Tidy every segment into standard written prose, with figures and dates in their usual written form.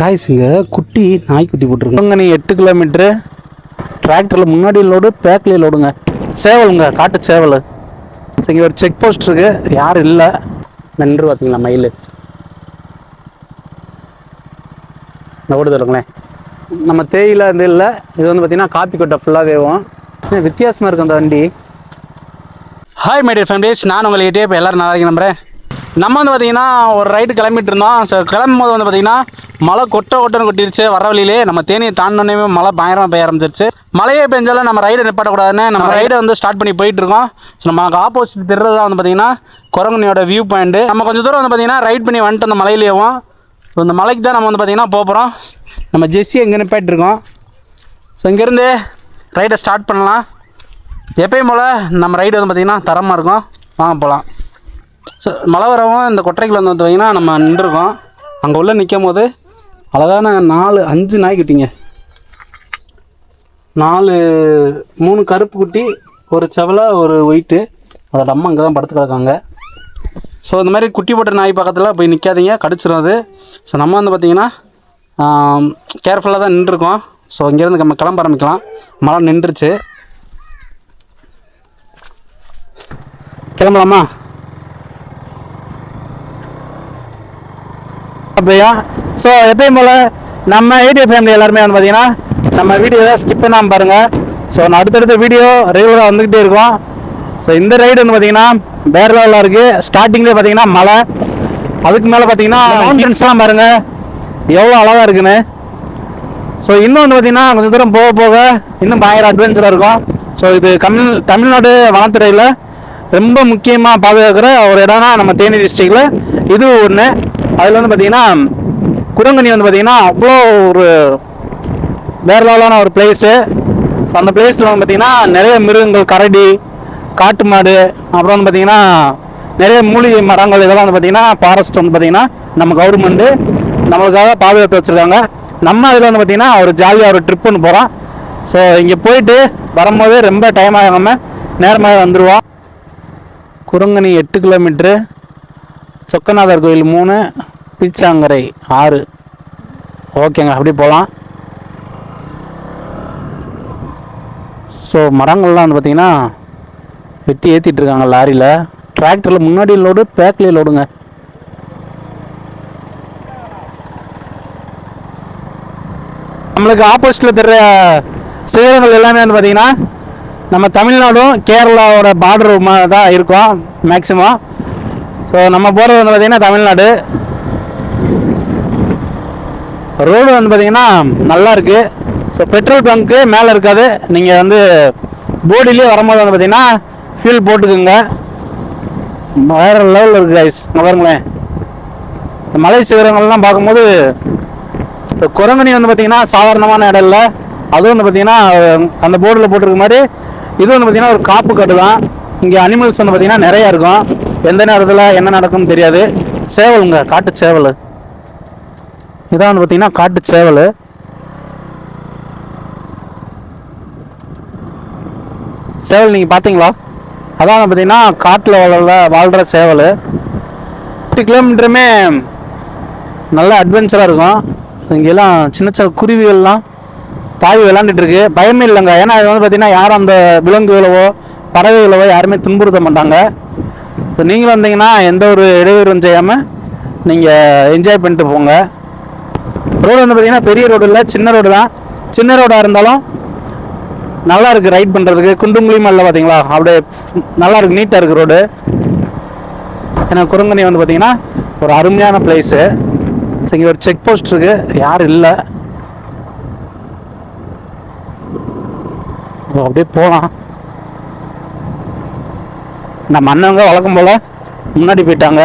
Guys இங்கே குட்டி நாய்க்குட்டி போட்டிருக்காங்க. நீ 8 கிலோமீட்ரு டிராக்டரில் முன்னாடி லோடு பேக்லேயே லோடுங்க. சேவலுங்க, காட்டு சேவல். இங்கே ஒரு செக் போஸ்ட் இருக்கு, யாரும் இல்லை. நின்று பார்த்தீங்களா மயில் ஓடுது இல்லைங்களேன். நம்ம தேயிலை இது இல்லை, இது வந்து பார்த்தீங்கன்னா காப்பி கொட்டை ஃபுல்லாக வேவும். வித்தியாசமாக இருக்கும் அந்த வண்டி. ஹாய் மை டியர் ஃபேமிலிஸ், நான் உங்கள்கிட்டே இப்போ எல்லோரும் நல்லா இருக்கேன் நம்புறேன். நம்ம வந்து பார்த்திங்கன்னா ஒரு ரைடு கிளம்பிட்டு இருந்தோம். ஸோ கிளம்பும் போது வந்து பார்த்திங்கன்னா மழை கொட்டன்னு கொட்டிருச்சு. வர வழியிலே நம்ம தேனியை தாண்டினோடனே மழை பயங்கரமாக பெய்ய ஆரம்பிச்சிருச்சு. மழையே பெஞ்சாலும் நம்ம ரைடை நிப்பாட்டக்கூடாதுன்னு நம்ம ரைடை வந்து ஸ்டார்ட் பண்ணி போயிட்டுருக்கோம். ஸோ நமக்கு ஆப்போசிட் தெரிறது தான் வந்து பார்த்திங்கன்னா குரங்குனியோட வியூ பாயிண்ட்டு. நம்ம கொஞ்சம் தூரம் வந்து பார்த்திங்கன்னா ரைட் பண்ணி வந்துட்டு அந்த மலையிலேயும். ஸோ இந்த மலைக்கு தான் நம்ம வந்து பார்த்திங்கன்னா போகிறோம். நம்ம ஜெஸ்ஸி எங்கே நிப்பாட்டிருக்கோம். ஸோ இங்கேருந்து ரைடை ஸ்டார்ட் பண்ணலாம். எப்பயும் போல் நம்ம ரைடு வந்து பார்த்திங்கன்னா தரமாக இருக்கும். வாங்க போகலாம். ஸோ மழை வரவும் இந்த கொட்டரைக்குள்ள வந்து பார்த்திங்கன்னா நம்ம நின்றுருக்கோம். அங்கே உள்ள நிற்கும் போது அழகான 4-5 நாய்க்குட்டிங்க, 3 கருப்பு குட்டி, ஒரு செவலை, ஒரு ஒயிட்டு. அதோட அம்மா அங்கே தான் படுத்து கிடக்காங்க. ஸோ இந்த மாதிரி குட்டி போட்ட நாய் பக்கத்தில் போய் நிற்காதீங்க, கடிச்சிடும் அது. ஸோ நம்ம வந்து பார்த்திங்கன்னா கேர்ஃபுல்லாக தான் நின்றுருக்கோம். ஸோ இங்கேருந்து நம்ம கிளம்ப ஆரம்பிக்கலாம். மழை நின்றுச்சு, கிளம்பலாமா? அப்படியா? ஸோ எப்பயும் போல் நம்ம ஏடிஎஃப் ஃபேமிலி எல்லாருமே வந்து பார்த்திங்கன்னா நம்ம வீடியோவை ஸ்கிப் பண்ணாமல் பாருங்கள். ஸோ நான் அடுத்தடுத்த வீடியோ ரெகுலராக வந்துக்கிட்டே இருக்கோம். ஸோ இந்த ரைடு வந்து பார்த்திங்கன்னா வேறு லெவலில் இருக்குது. ஸ்டார்டிங்லேயே பார்த்திங்கன்னா மழை, அதுக்கு மேலே பார்த்திங்கன்னா மவுண்டன்ஸ்லாம் பாருங்கள் எவ்வளோ அழகாக இருக்குன்னு. ஸோ இன்னும் வந்து பார்த்திங்கன்னா கொஞ்சம் தூரம் போக போக இன்னும் பயங்கர அட்வென்ச்சராக இருக்கும். ஸோ இது தமிழ்நாடு வனத்துறையில் ரொம்ப முக்கியமாக பாதுகாக்கிற ஒரு இடம்னா நம்ம தேனி டிஸ்ட்ரிக்டில் இது ஒன்று. அதில் வந்து பார்த்திங்கன்னா குரங்கணி வந்து பார்த்திங்கன்னா அவ்வளோ ஒரு வேறு லெவலான ஒரு பிளேஸு. ஸோ அந்த பிளேஸில் வந்து பார்த்திங்கன்னா நிறைய மிருகங்கள், கரடி, காட்டு மாடு, அப்புறம் வந்து பார்த்திங்கன்னா நிறைய மூலிகை மரங்கள், இதெல்லாம் வந்து பார்த்திங்கன்னா ஃபாரஸ்ட் வந்து பார்த்திங்கன்னா நம்ம கவர்மெண்ட்டு நம்மளுக்காக பாதுகாத்து வச்சுருக்காங்க. நம்ம அதில் வந்து பார்த்திங்கன்னா ஒரு ஜாலியாக ஒரு ட்ரிப் ஒன்று போகிறோம். ஸோ இங்கே போயிட்டு வரும்போது ரொம்ப டைம் ஆகாமல் நேரமாக வந்துடுவோம். குரங்கணி 8 கிலோமீட்ரு, சொக்கநாதர் கோயில் 3, பீச்சாங்கரை 6. ஓகேங்க, அப்படி போகலாம். ஸோ மரங்கள்லாம் வந்து பார்த்திங்கன்னா வெட்டி ஏற்றிட்டுருக்காங்க லாரியில். டிராக்டரில் முன்னாடி லோடு, பேக்லேயே லோடுங்க. நம்மளுக்கு ஆப்போசிட்டில் தெரிற சிகரங்கள் எல்லாமே வந்து பார்த்திங்கன்னா நம்ம தமிழ்நாடும் கேரளாவோட பார்டர் தான் இருக்கும் மேக்ஸிமம். ஸோ நம்ம போகிறது வந்து பார்த்திங்கன்னா தமிழ்நாடு. ரோடு வந்து பார்த்திங்கன்னா நல்லா இருக்குது. ஸோ பெட்ரோல் பங்க்கு மேலே இருக்காது, நீங்கள் வந்து போர்டிலே வரும்போது வந்து பார்த்திங்கன்னா ஃபியூல் போட்டுக்குங்க. வேறு லெவலில் இருக்குது கைஸ். பாருங்களேன், இந்த மலை சிகரங்கள்லாம் பார்க்கும்போது குரங்கணி வந்து பார்த்திங்கன்னா சாதாரணமான இடம் இல்லை. அதுவும் வந்து பார்த்திங்கன்னா அந்த போர்டில் போட்டிருக்க மாதிரி இது வந்து பார்த்திங்கன்னா ஒரு காப்பு காடு தான். இங்கே அனிமல்ஸ் வந்து பார்த்திங்கன்னா நிறையா இருக்கும். எந்த நேரத்தில் என்ன நடக்கும்னு தெரியாது. சேவலுங்க, காட்டு சேவல். இதான் வந்து பார்த்திங்கன்னா காட்டு சேவல். சேவல் நீங்கள் பார்த்தீங்களா? அதான் வந்து பார்த்திங்கன்னா காட்டில் வாழ்கிற சேவல். 8 கிலோமீட்டருமே நல்லா அட்வென்ச்சராக இருக்கும். இங்கெல்லாம் சின்ன சின்ன குருவிகள்லாம் தாவி விளாண்டுட்டு இருக்கு. பயமே இல்லைங்க. ஏன்னா இது வந்து பார்த்திங்கன்னா யாரும் அந்த விலங்குகளவோ பறவைகளவோ யாருமே துன்புறுத்த மாட்டாங்க. இப்போ நீங்களும் வந்தீங்கன்னா எந்த ஒரு இடையூறும் செய்யாமல் நீங்கள் என்ஜாய் பண்ணிட்டு போங்க. ரோடு வந்து பார்த்திங்கன்னா பெரிய ரோடு இல்லை, சின்ன ரோடு தான். சின்ன ரோடாக இருந்தாலும் நல்லா இருக்குது ரைட் பண்ணுறதுக்கு. குண்டும் குழியுமா இல்லை பார்த்தீங்களா, அப்படியே நல்லா இருக்குது, நீட்டாக இருக்குது ரோடு. ஏன்னா குரங்கணி வந்து பார்த்திங்கன்னா ஒரு அருமையான பிளேஸு. இங்கே ஒரு செக் போஸ்ட் இருக்குது, யாரும் இல்லை. அப்படியே போகலாம். நம்ம அண்ணவங்க வழக்கம் போல் முன்னாடி போயிட்டாங்க.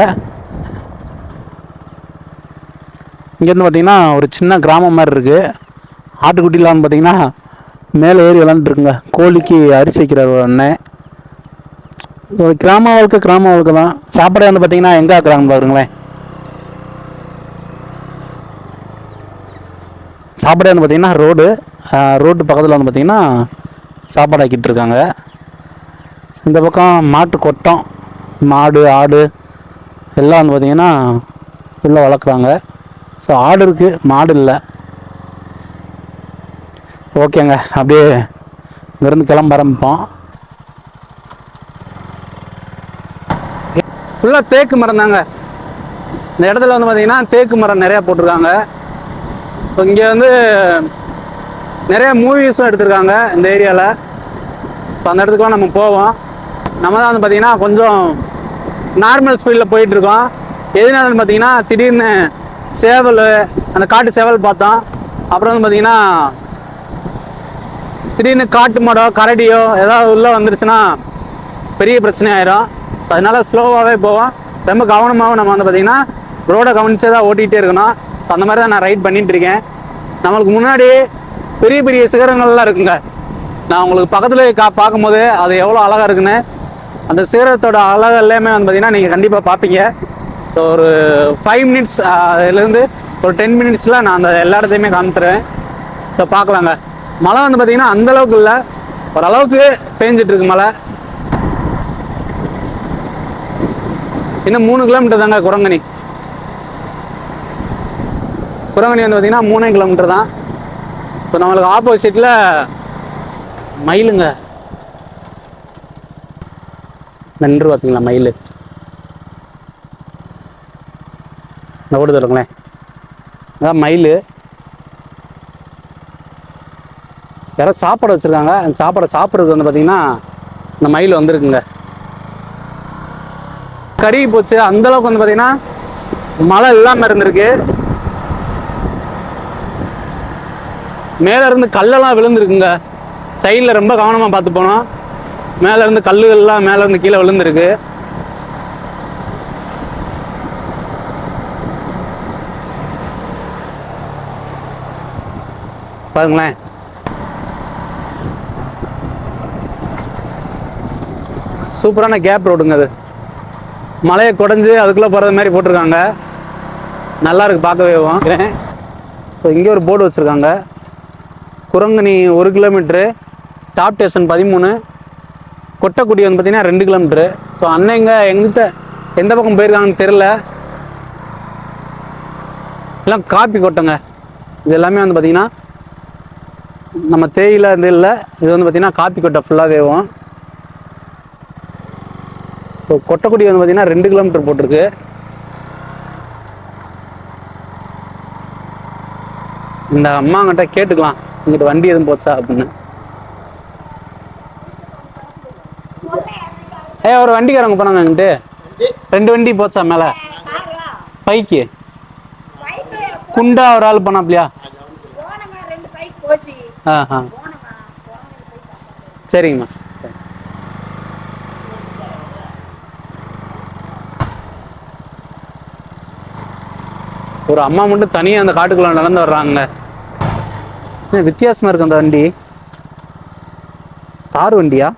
இங்கேருந்து பார்த்திங்கன்னா ஒரு சின்ன கிராமம் மாதிரி இருக்குது. ஆட்டுக்குட்டிலாம் பார்த்திங்கன்னா மேலே ஏறி விளாண்டுருக்குங்க. கோழிக்கு அரிசி வைக்கிறார் ஒரு அண்ணன். ஒரு கிராம வாழ்க்கை தான். சாப்பாடு வந்து பார்த்திங்கன்னா எங்கே ஆக்குறாங்க பாருங்களேன். சாப்பாடு வந்து பார்த்திங்கன்னா ரோடு பக்கத்தில் வந்து பார்த்திங்கன்னா சாப்பாடு ஆக்கிட்டு இருக்காங்க. இந்த பக்கம் மாட்டு கொட்டம், மாடு, ஆடு எல்லாம் வந்து பார்த்திங்கன்னா உள்ளே வளர்க்குறாங்க. ஸோ ஆடு இருக்குது, மாடு இல்லை. ஓகேங்க, அப்படியே இங்கேருந்து கிளம்ப ஆரம்பிப்போம். ஃபுல்லாக தேக்கு மரம் தாங்க. இந்த இடத்துல வந்து பார்த்தீங்கன்னா தேக்கு மரம் நிறையா போட்டிருக்காங்க. இப்போ இங்கே வந்து நிறைய மூவிஸும் எடுத்திருக்காங்க இந்த ஏரியாவில். ஸோ அந்த இடத்துக்குலாம் நம்ம போவோம். நம்ம தான் வந்து பார்த்திங்கன்னா கொஞ்சம் நார்மல் ஸ்பீடில் போயிட்டுருக்கோம். எதுனாலன்னு பார்த்தீங்கன்னா திடீர்னு சேவல், அந்த காட்டு சேவல் பார்த்தோம். அப்புறம் வந்து பார்த்திங்கன்னா திடீர்னு காட்டு மாடோ கரடியோ ஏதாவது உள்ளே வந்துருச்சுன்னா பெரிய பிரச்சனை ஆயிரும். அதனால ஸ்லோவாகவே போவோம். ரொம்ப கவனமாகவும் நம்ம வந்து பார்த்திங்கன்னா ரோடை கவனிச்சே தான் ஓட்டிகிட்டே இருக்கணும். ஸோ அந்த மாதிரி தான் நான் ரைட் பண்ணிகிட்டு இருக்கேன். நம்மளுக்கு முன்னாடி பெரிய பெரிய சிகரங்கள்லாம் இருக்குங்க. நான் உங்களுக்கு பக்கத்தில் பார்க்கும்போது அது எவ்வளோ அழகாக இருக்குன்னு, அந்த சிகரத்தோட அழகு எல்லாமே வந்து பார்த்திங்கன்னா நீங்கள் கண்டிப்பாக பார்ப்பீங்க. ஸோ ஒரு 5 மினிட்ஸ் அதுலேருந்து ஒரு 10 மினிட்ஸில் நான் அந்த எல்லா இடத்தையுமே காமிச்சிருவேன். ஸோ பார்க்கலாங்க. மழை வந்து பார்த்திங்கன்னா அந்தளவுக்கு இல்லை, ஓரளவுக்கு பேஞ்சிட்ருக்கு மழை. இன்னும் 3 கிலோமீட்டர் தாங்க குரங்கணி. குரங்கணி வந்து பார்த்திங்கன்னா 3 கிலோமீட்டர் தான். இப்போ நம்மளுக்கு ஆப்போசிட்டில் மயிலுங்க நின்று பார்த்தீங்களா, மயில் இந்த ஓடு தருங்களேன். அதான் மயில். யாராவது சாப்பாடு வச்சுருக்காங்க. அந்த சாப்பாடை சாப்பிட்றதுக்கு வந்து பார்த்திங்கன்னா இந்த மயில் வந்துருக்குங்க. கருகி போச்சு அந்தளவுக்கு வந்து பார்த்திங்கன்னா மழை இல்லாமல் இருந்திருக்கு. மேலே இருந்து கல்லெல்லாம் விழுந்துருக்குங்க. சைடில் ரொம்ப கவனமாக பார்த்து போனோம். மேலே இருந்து கல்லுகள்லாம் மேலே இருந்து கீழே விழுந்துருக்கு. பாருங்களேன். சூப்பரான கேப் ரோடுங்க அது. மலையை குடஞ்சி அதுக்குள்ளே போகிறது மாதிரி போட்டிருக்காங்க. நல்லா இருக்கு பார்க்கவே. இப்போ இங்கே ஒரு போர்டு வச்சுருக்காங்க. Kurangani 1 kilometre, top station 13, Kottakudi வந்து பார்த்திங்கன்னா 2 கிலோமீட்ரு. ஸோ அன்னைங்க எங்கிட்ட எந்த பக்கம் போயிருக்காங்கன்னு தெரில. எல்லாம் காப்பி கொட்டைங்க. இது எல்லாமே வந்து பார்த்திங்கன்னா நம்ம தேயிலை இது இல்லை, இது வந்து பார்த்திங்கன்னா காப்பி கொட்டை ஃபுல்லாக வேவும். ஸோ கொட்டக்குடி வந்து பார்த்திங்கன்னா 2 கிலோமீட்டர் போட்டிருக்கு. இந்த அம்மாங்கிட்ட கேட்டுக்கலாம் இங்கிட்ட வண்டி எதுவும் போச்சா அப்படின்னு. ஒரு வண்டிக்காரங்க போனாங்க அங்கிட்டு 2 வண்டி போச்சா மேலே பைக்கு. குண்டா ஒரு ஆள் போனாப்லையா? சரிங்கம்மா. ஒரு அம்மா மட்டும் தனியாக அந்த காட்டுக்குள்ள நடந்து வர்றாங்க. வித்தியாசமா இருக்கு அந்த வண்டி. தார் வண்டியா?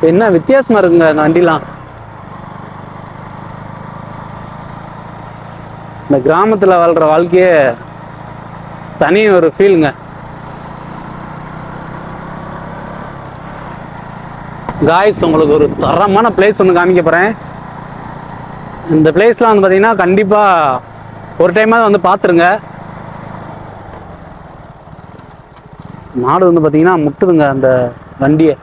என்ன வித்தியாசமா இருக்குங்க அந்த வண்டிலாம். இந்த கிராமத்தில் வாழ்ற வாழ்க்கையே தனி ஒரு ஃபீலுங்க. காய்ஸ், உங்களுக்கு ஒரு தரமான பிளேஸ் ஒன்று காமிக்க போகிறேன். இந்த பிளேஸ்லாம் வந்து பார்த்தீங்கன்னா கண்டிப்பாக ஒரு டைமாவது வந்து பார்த்துருங்க. மாடு வந்து பார்த்தீங்கன்னா முட்டுதுங்க அந்த வண்டியை.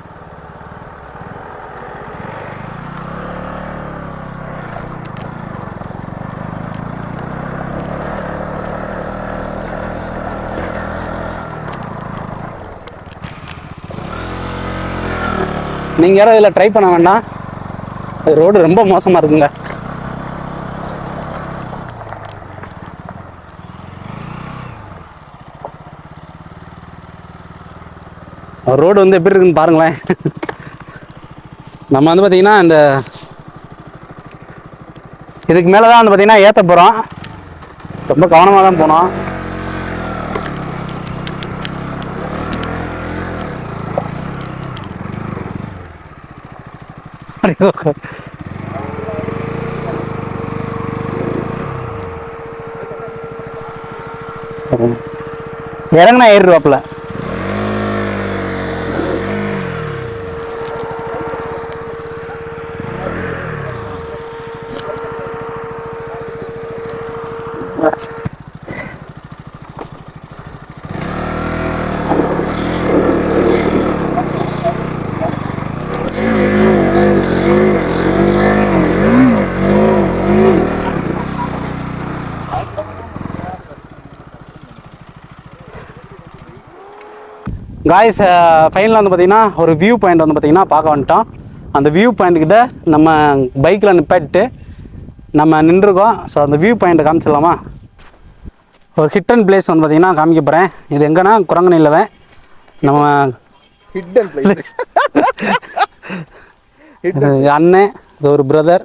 நீங்கள் யாரும் இதில் ட்ரை பண்ண வேண்டாம். ரோடு ரொம்ப மோசமாக இருக்குங்க. ரோடு வந்து எப்படி இருக்குன்னு பாருங்களேன். நம்ம வந்து பார்த்திங்கன்னா இந்த இதுக்கு மேலே தான் வந்து பார்த்திங்கன்னா ஏற்ற போகிறோம். ரொம்ப கவனமாக தான் போனோம். இறங்கினா ஏறிடுவாப்புல. காய்ஸ் ஃபைனலாக வந்து பார்த்திங்கன்னா ஒரு வியூ பாயிண்ட் வந்து பார்த்திங்கன்னா பார்க்க வந்துட்டோம். அந்த வியூ பாயிண்ட்டுக்கிட்ட நம்ம பைக்கில் நிப்பாட்டிட்டு நம்ம நின்றுருக்கோம். ஸோ அந்த வியூ பாயிண்ட்டை காமிச்சிடலாமா? ஒரு ஹிட்டன் பிளேஸ் வந்து பார்த்திங்கன்னா காமிக்க போகிறேன். இது எங்கன்னா குரங்கணியில் தான் நம்ம ஹிட்டன் பிளேஸ். அண்ணன், இது ஒரு பிரதர்,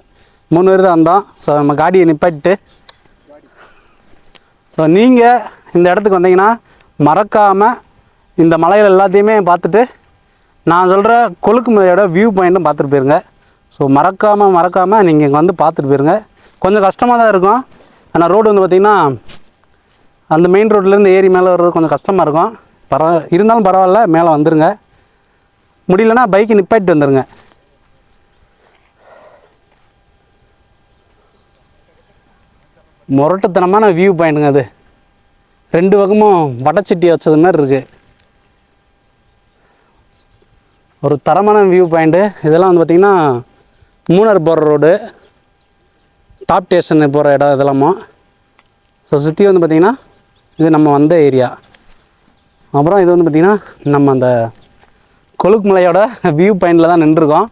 3 பேர் தான் வந்தோம். ஸோ நம்ம காடியை நிப்பாட்டிட்டு ஸோ நீங்கள் இந்த இடத்துக்கு வந்தீங்கன்னா மறக்காமல் இந்த மலைகள் எல்லாத்தையுமே பார்த்துட்டு நான் சொல்கிற கொழுக்கு மலையோட வியூ பாயிண்ட்டும் பார்த்துட்டு போயிருங்க. ஸோ மறக்காமல் நீங்கள் இங்கே வந்து பார்த்துட்டு போயிருங்க. கொஞ்சம் கஷ்டமாக தான் இருக்கும். ஆனால் ரோடு வந்து பார்த்திங்கன்னா அந்த மெயின் ரோட்லேருந்து ஏறி மேலே வர்றது கொஞ்சம் கஷ்டமாக இருக்கும். இருந்தாலும் பரவாயில்ல, மேலே வந்துடுங்க. முடியலன்னா பைக்கை நிப்பாட்டிட்டு வந்துடுங்க. முரட்டுத்தனமான வியூ பாயிண்ட்டுங்க அது. 2 பக்கமும் வடச்சட்டி வச்சது மாதிரி இருக்குது. ஒரு தரமான வியூ பாயிண்ட்டு. இதெல்லாம் வந்து பார்த்திங்கன்னா மூணார் போகிற ரோடு, டாப் ஸ்டேஷன் போகிற இடம் இதெல்லாமோ. ஸோ சுற்றி வந்து பார்த்திங்கன்னா இது நம்ம வந்த ஏரியா. அப்புறம் இது வந்து பார்த்திங்கன்னா நம்ம அந்த கொழுக்கு மலையோட வியூ பாயிண்டில் தான் நின்றுருக்கோம்.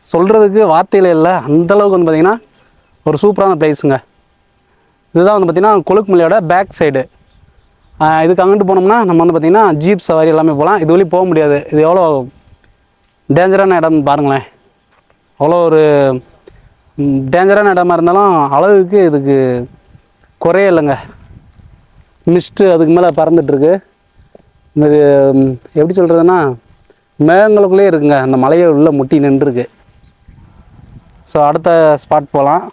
சொல்கிறதுக்கு வார்த்தையில் இல்லை, அந்தளவுக்கு வந்து பார்த்திங்கன்னா ஒரு சூப்பரான பிளேஸுங்க. இதுதான் வந்து பார்த்திங்கன்னா கொழுக்கு மலையோட பேக் சைடு. இதுக்கு அங்கிட்டு போனோம்னா நம்ம வந்து பார்த்திங்கன்னா ஜீப் சவாரி எல்லாமே போகலாம். இது வழி போக முடியாது. இது எவ்வளோ டேஞ்சரான இடம்னு பாருங்களேன். அவ்வளோ ஒரு டேஞ்சரான இடமா இருந்தாலும் அளவுக்கு இதுக்கு குறைய இல்லைங்க. மிஸ்ட்டு அதுக்கு மேலே பறந்துட்டுருக்கு. இது எப்படி சொல்கிறதுன்னா மேகங்களுக்குள்ளே இருக்குங்க. அந்த மலையை உள்ளே முட்டி நின்றுருக்கு. ஸோ அடுத்த ஸ்பாட் போகலாம்.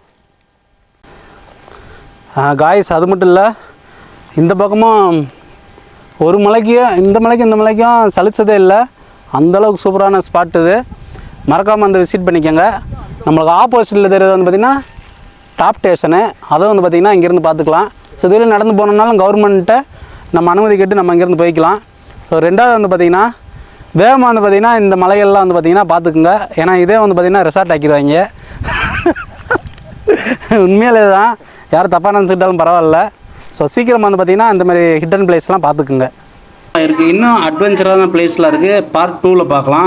காய்ஸ் அது மட்டும் இல்லை, இந்த பக்கமும் ஒரு மலைக்கு இந்த மலைக்கும் சலிச்சதே இல்லை. அந்தளவுக்கு சூப்பரான ஸ்பாட் இது. மறக்காமல் அந்த விசிட் பண்ணிக்கோங்க. நம்மளுக்கு ஆப்போசிட்டில் தெரியுது வந்து பார்த்திங்கன்னா டாப் ஸ்டேஷனு. அதை வந்து பார்த்திங்கன்னா இங்கேருந்து பார்த்துக்கலாம். ஸோ இதில் நடந்து போனோம்னாலும் கவர்மெண்ட்டை நம்ம அனுமதி கேட்டு நம்ம இங்கேருந்து போய்க்கலாம். ஸோ ரெண்டாவது வந்து பார்த்திங்கன்னா வேகமாக வந்து பார்த்திங்கன்னா இந்த மலைகள்லாம் வந்து பார்த்திங்கன்னா பார்த்துக்குங்க. ஏன்னா இதே வந்து பார்த்திங்கன்னா ரெசார்ட் ஆக்கிடுவாங்க. உண்மையிலே தான், யாரும் தப்பாக நினச்சிக்கிட்டாலும் பரவாயில்ல. ஸோ சீக்கிரமாக வந்து பார்த்திங்கன்னா இந்த மாதிரி ஹிட்டன் பிளேஸ்லாம் பார்த்துக்குங்க. இருக்குது இன்னும் அட்வென்ச்சரான பிளேஸ்லாம் இருக்குது. பார்ட் 2ல் பார்க்கலாம்.